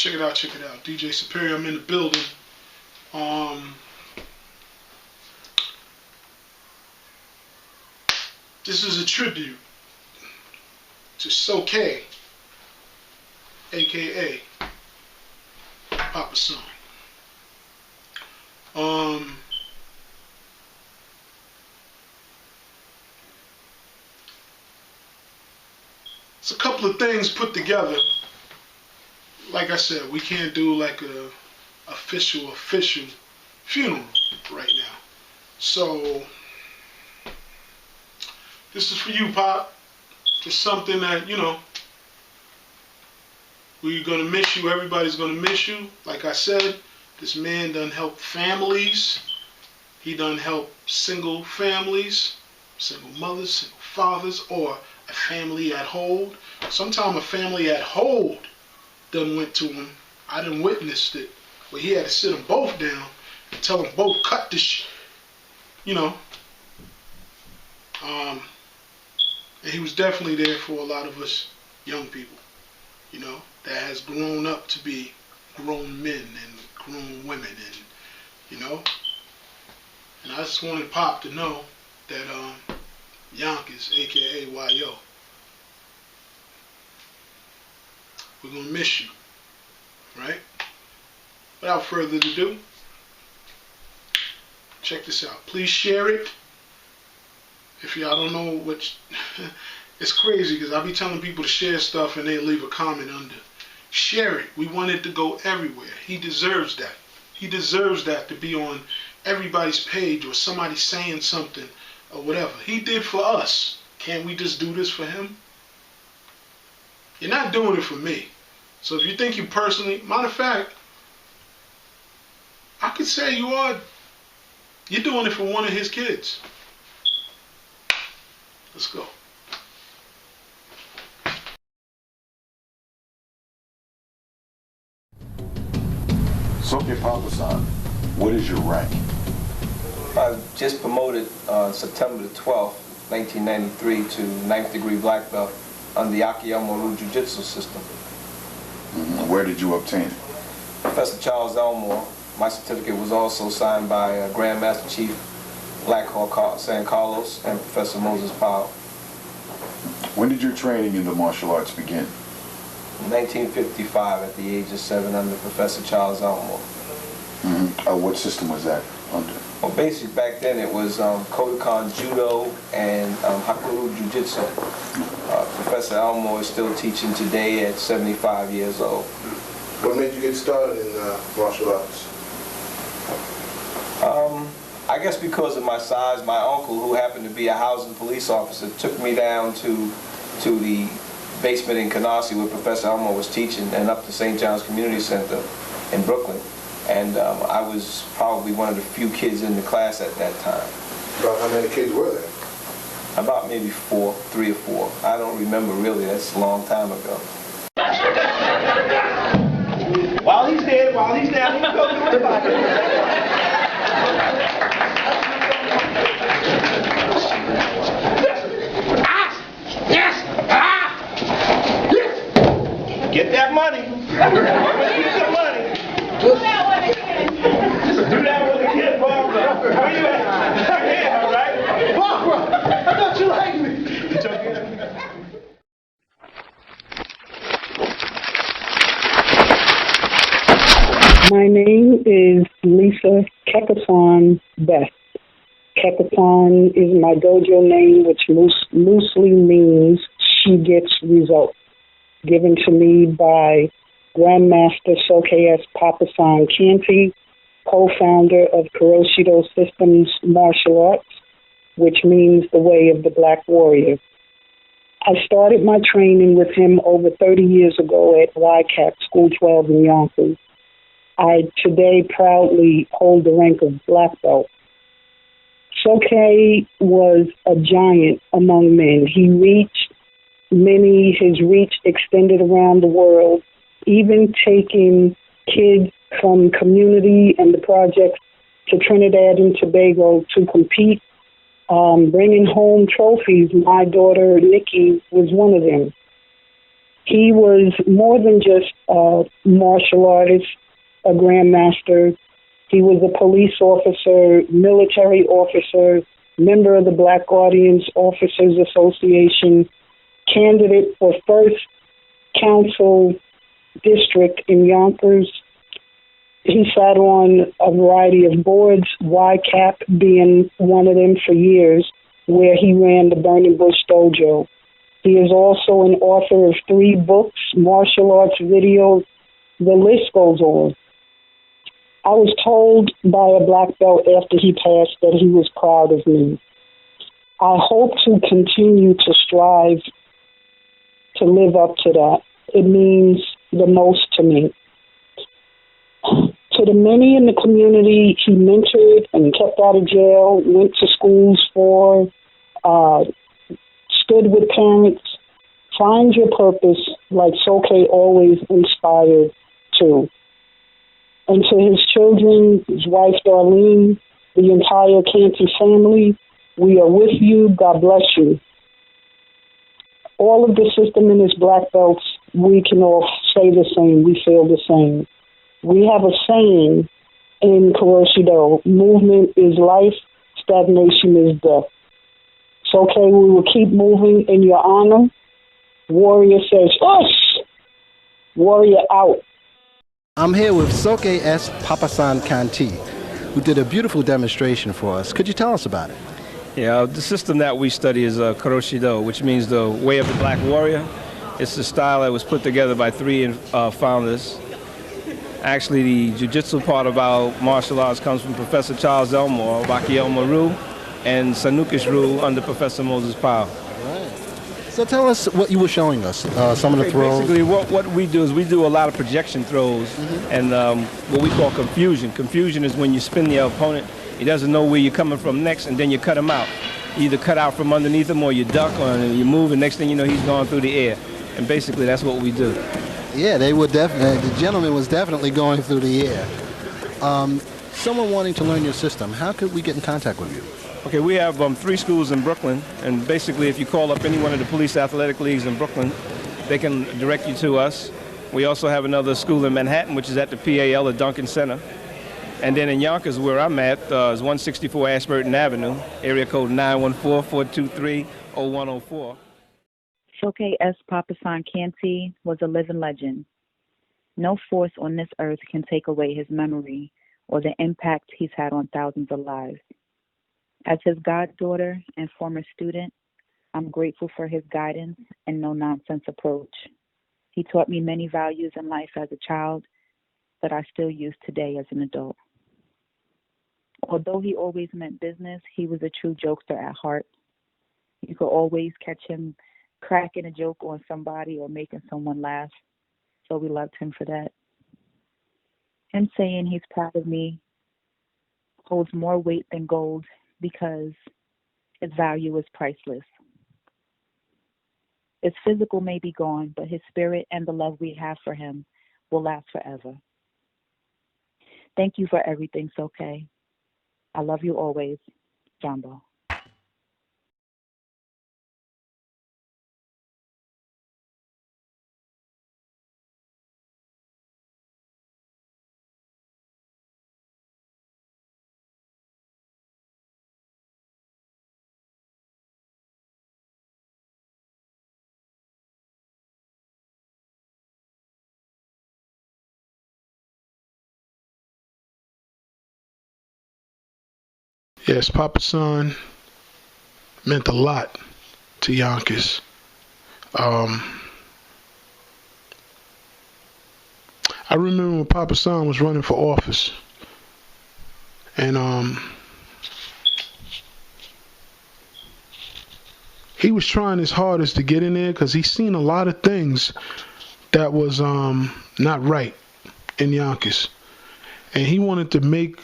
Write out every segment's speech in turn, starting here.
Check it out, check it out. DJ Superior, I'm in the building. This is a tribute to Soke, aka Papa Son. It's a couple of things put together. Like I said, we can't do like a official funeral right now. So this is for you, Pop. Just something that, you know, we're gonna miss you. Everybody's gonna miss you. Like I said, this man done help families. He done help single families, single mothers, single fathers, or a family at hold. Sometimes a family at hold done went to him. I done witnessed it, where he had to sit them both down and tell them both cut this, you know. And he was definitely there for a lot of us young people, you know, that has grown up to be grown men and grown women, and you know. And I just wanted Pop to know that Yonkers, aka YO, we're gonna miss you, right? Without further ado, check this out. Please share it. If y'all don't know what, it's crazy because I be telling people to share stuff and they leave a comment under. Share it. We want it to go everywhere. He deserves that. He deserves that, to be on everybody's page or somebody saying something or whatever. He did for us. Can't we just do this for him? You're not doing it for me. So if you think you personally, matter of fact, I could say you're doing it for one of his kids. Let's go. Soke Papa Son, what is your rank? I was just promoted on September the 12th, 1993 to 9th degree black belt under the Akiyama Jiu-Jitsu system. Where did you obtain it? Professor Charles Elmore. My certificate was also signed by Grandmaster Chief Blackhawk San Carlos and Professor Moses Powell. When did your training in the martial arts begin? In 1955, at the age of 7, under Professor Charles Elmore. What system was that under? Well, basically back then it was Kodokan Judo and Hakuru Jiu-Jitsu. Professor Elmore is still teaching today at 75 years old. What made you get started in martial arts? I guess because of my size. My uncle, who happened to be a housing police officer, took me down to the basement in Canarsie where Professor Elmore was teaching, and up to St. John's Community Center in Brooklyn. And I was probably one of the few kids in the class at that time. About how many kids were there? About maybe 3 or 4. I don't remember really. That's a long time ago. While he's down, he can go do it about it. Get that money. Get that money. Do that one again. Do that one again, Barbara. Where you at? I'm here, all right? Barbara, I thought you liked me. It's okay. My name is Lisa Kekasan Best. Kekasan is my dojo name, which loosely means she gets results, given to me by Grandmaster Soke Papa-san Canty, co-founder of Kuroshido Systems Martial Arts, which means the way of the Black Warrior. I started my training with him over 30 years ago at YCAP School 12 in Yonkers. I today proudly hold the rank of black belt. Soke was a giant among men. His reach extended around the world, even taking kids from community and the projects to Trinidad and Tobago to compete, bringing home trophies. My daughter, Nikki, was one of them. He was more than just a martial artist, a grandmaster. He was a police officer, military officer, member of the Black Guardians Officers Association, candidate for first council district in Yonkers. He sat on a variety of boards, YCAP being one of them for years, where he ran the Burning Bush Dojo. He is also an author of 3 books, martial arts videos. The list goes on. I was told by a black belt after he passed that he was proud of me. I hope to continue to strive to live up to that. It means the most to me. To the many in the community he mentored and kept out of jail, went to schools for, stood with parents, find your purpose like Soke always inspired to. And to his children, his wife Darlene, the entire Canty family, we are with you. God bless you. All of the system in his black belts, we can all say the same. We feel the same. We have a saying in Kuroshido: movement is life, stagnation is death. It's okay, we will keep moving in your honor. Warrior says, us! Warrior out. I'm here with Soke S. Papasan Canty, who did a beautiful demonstration for us. Could you tell us about it? Yeah, the system that we study is Kuroshido, which means the way of the black warrior. It's the style that was put together by 3 founders. Actually, the jiu-jitsu part of our martial arts comes from Professor Charles Elmore, Bakiel Maru, and Sanukish Rule under Professor Moses Powell. Right. So tell us what you were showing us, some of the throws. Basically, what we do is we do a lot of projection throws and what we call confusion. Confusion is when you spin the opponent, he doesn't know where you're coming from next, and then you cut him out. You either cut out from underneath him or you duck or you move, and next thing you know, he's gone through the air. And basically, that's what we do. Yeah, they were definitely, the gentleman was definitely going through the air. Someone wanting to learn your system, how could we get in contact with you? Okay, we have 3 schools in Brooklyn, and basically if you call up any one of the police athletic leagues in Brooklyn, they can direct you to us. We also have another school in Manhattan, which is at the PAL at Duncan Center. And then in Yonkers, where I'm at, is 164 Ashburton Avenue, area code 914-423-0104. Soke S. Papasan Canty was a living legend. No force on this earth can take away his memory or the impact he's had on thousands of lives. As his goddaughter and former student, I'm grateful for his guidance and no-nonsense approach. He taught me many values in life as a child that I still use today as an adult. Although he always meant business, he was a true jokester at heart. You could always catch him cracking a joke on somebody or making someone laugh, so we loved him for that. Him saying he's proud of me holds more weight than gold because his value is priceless. His physical may be gone, but his spirit and the love we have for him will last forever. Thank you for everything, Soke. I love you always, Jumbo. Yes, Papa San meant a lot to Yonkers. I remember when Papa San was running for office, and he was trying his hardest to get in there because he's seen a lot of things that was not right in Yonkers, and he wanted to make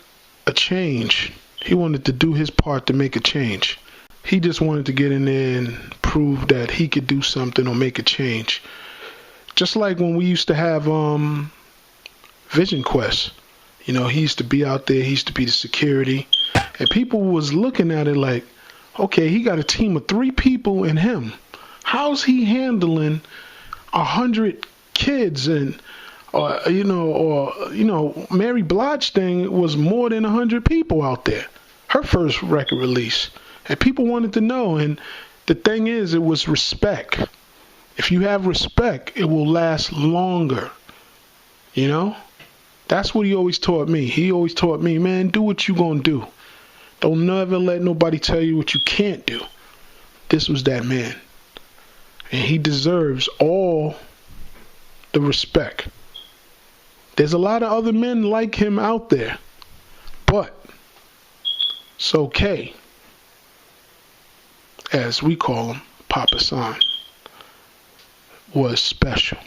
a change. He wanted to do his part to make a change. He just wanted to get in there and prove that he could do something or make a change. Just like when we used to have Vision Quest. You know, he used to be out there, he used to be the security. And people was looking at it like, okay, he got a team of 3 people and him. How's he handling 100 kids and Mary Blige thing was more than 100 people out there. Her first record release. And people wanted to know. And the thing is, it was respect. If you have respect, it will last longer. You know? That's what he always taught me. He always taught me, man, do what you gonna do. Don't never let nobody tell you what you can't do. This was that man. And he deserves all the respect. There's a lot of other men like him out there. But Soke, as we call him, Papa San, was special.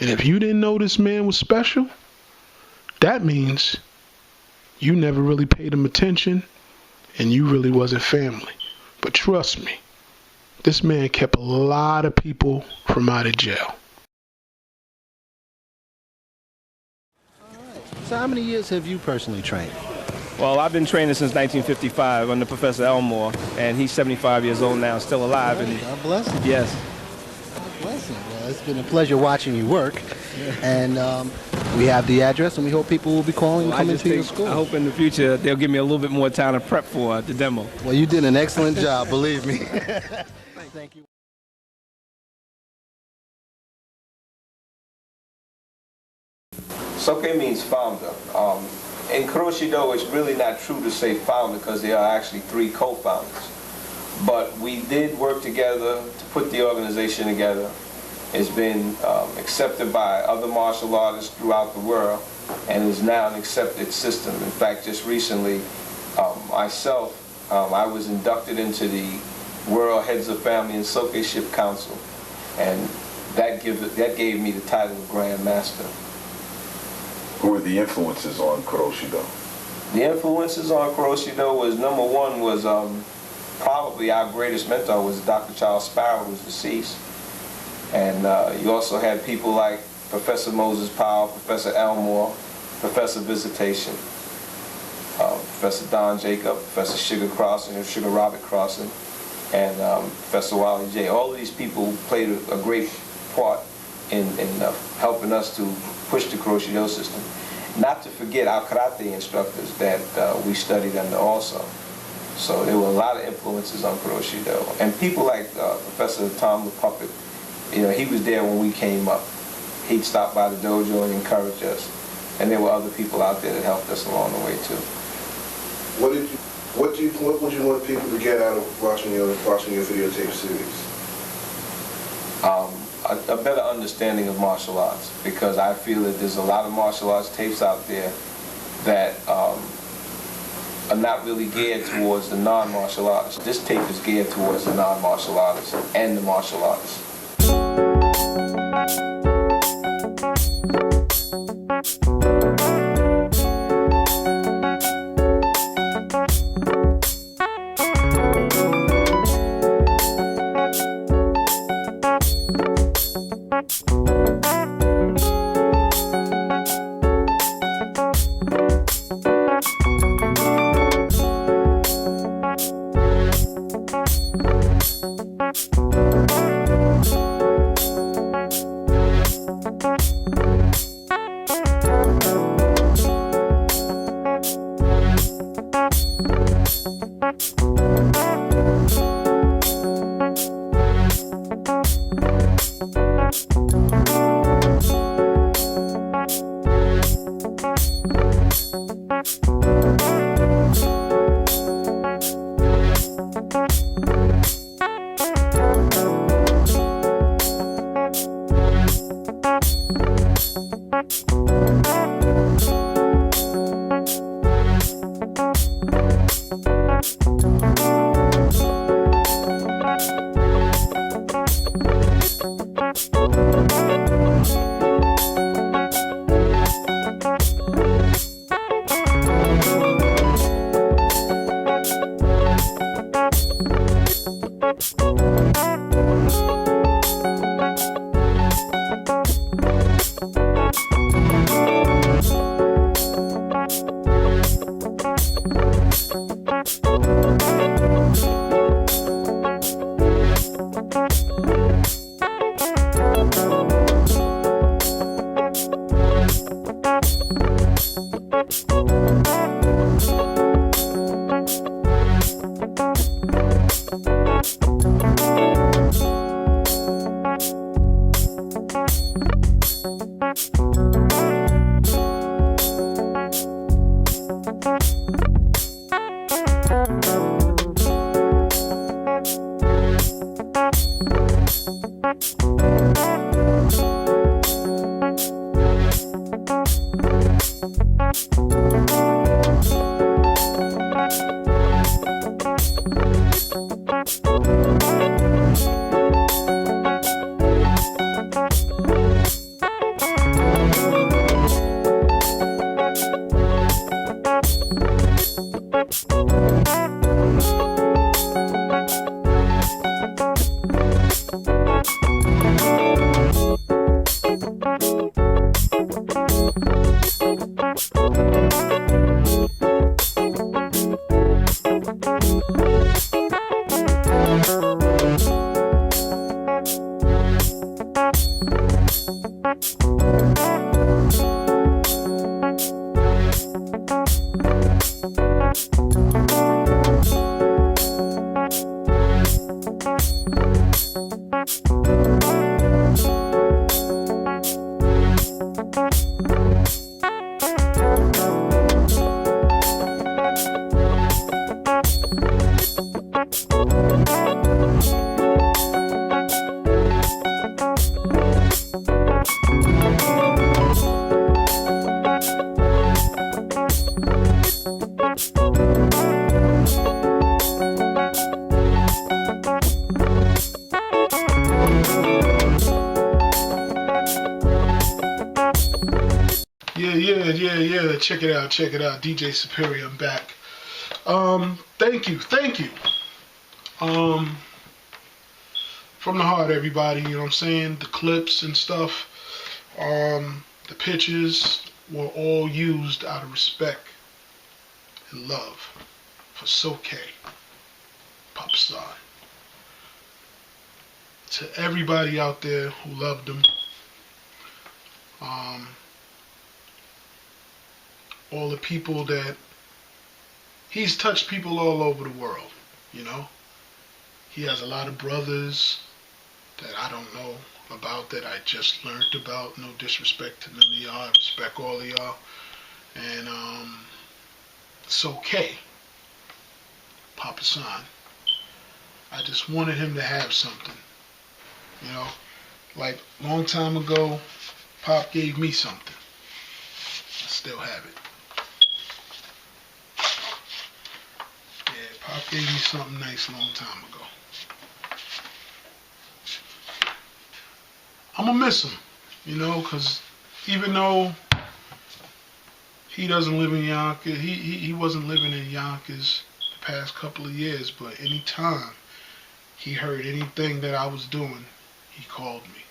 And if you didn't know this man was special, that means you never really paid him attention and you really wasn't family. But trust me, this man kept a lot of people from out of jail. So how many years have you personally trained? Well, I've been training since 1955 under Professor Elmore, and he's 75 years old now, still alive. And God bless him. yes. God bless him. Well, it's been a pleasure watching you work. And we have the address, and we hope people will be calling and coming to your school. I hope in the future they'll give me a little bit more time to prep for the demo. Well, you did an excellent job, believe me. Thank you. Soke means founder. In Kuroshido, it's really not true to say founder because there are actually 3 co-founders. But we did work together to put the organization together. It's been accepted by other martial artists throughout the world and is now an accepted system. In fact, just recently, myself, I was inducted into the World Heads of Family and Sokeship Council, and that gave me the title of Grand Master. Who were the influences on Kuroshido? The influences on Kuroshido was, number one was probably our greatest mentor was Dr. Charles Sparrow, who's deceased. And you also had people like Professor Moses Powell, Professor Elmore, Professor Visitation, Professor Don Jacob, Professor Sugar Crossan, or Sugar Robert Crossan, and Professor Wally J. All of these people played a great part in helping us to push the Kuroshido system. Not to forget our karate instructors that we studied under also. So there were a lot of influences on Kuroshido. And people like Professor Tom the Puppet, you know, he was there when we came up. He'd stop by the dojo and encourage us. And there were other people out there that helped us along the way too. What would you want people to get out of watching your videotape series? A better understanding of martial arts, because I feel that there's a lot of martial arts tapes out there that are not really geared towards the non-martial artists. This tape is geared towards the non-martial artists and the martial artists. Yeah. Check it out. DJ Superior, I'm back. Thank you. From the heart, everybody. You know what I'm saying? The clips and stuff, the pictures were all used out of respect and love for Soke, Papa San. To everybody out there who loved him, all the people that he's touched, people all over the world, you know. He has a lot of brothers that I don't know about, that I just learned about. No disrespect to none of y'all. I respect all of y'all. And Soke, Papa San, I just wanted him to have something, you know. Like, long time ago, Pop gave me something. I still have it. Yeah, Pop gave me something nice a long time ago. I'm gonna miss him, you know, because even though he doesn't live in Yonkers, he wasn't living in Yonkers the past couple of years, but anytime he heard anything that I was doing, he called me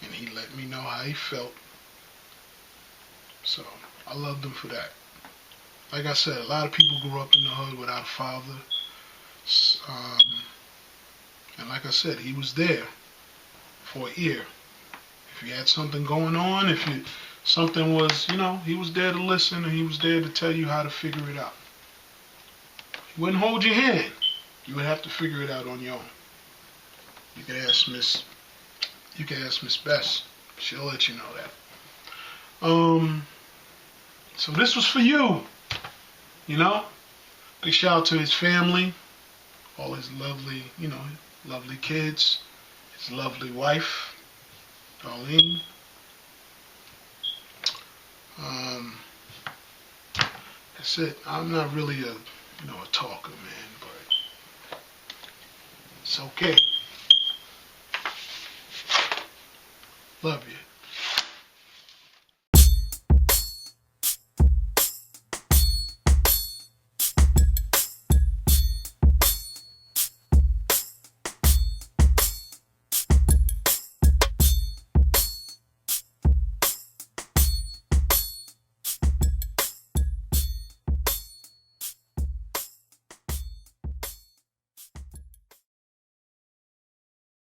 and he let me know how he felt. So I loved him for that. Like I said, a lot of people grew up in the hood without a father, and like I said, he was there for an ear. If you had something going on, something was, you know, he was there to listen, and he was there to tell you how to figure it out. He wouldn't hold your hand. You would have to figure it out on your own. You can ask Miss Bess. She'll let you know that. So this was for you. You know? Big shout out to his family, all his lovely, you know, lovely kids, his lovely wife, Darlene. That's it. I'm not really a talker, man, but it's okay. Love you.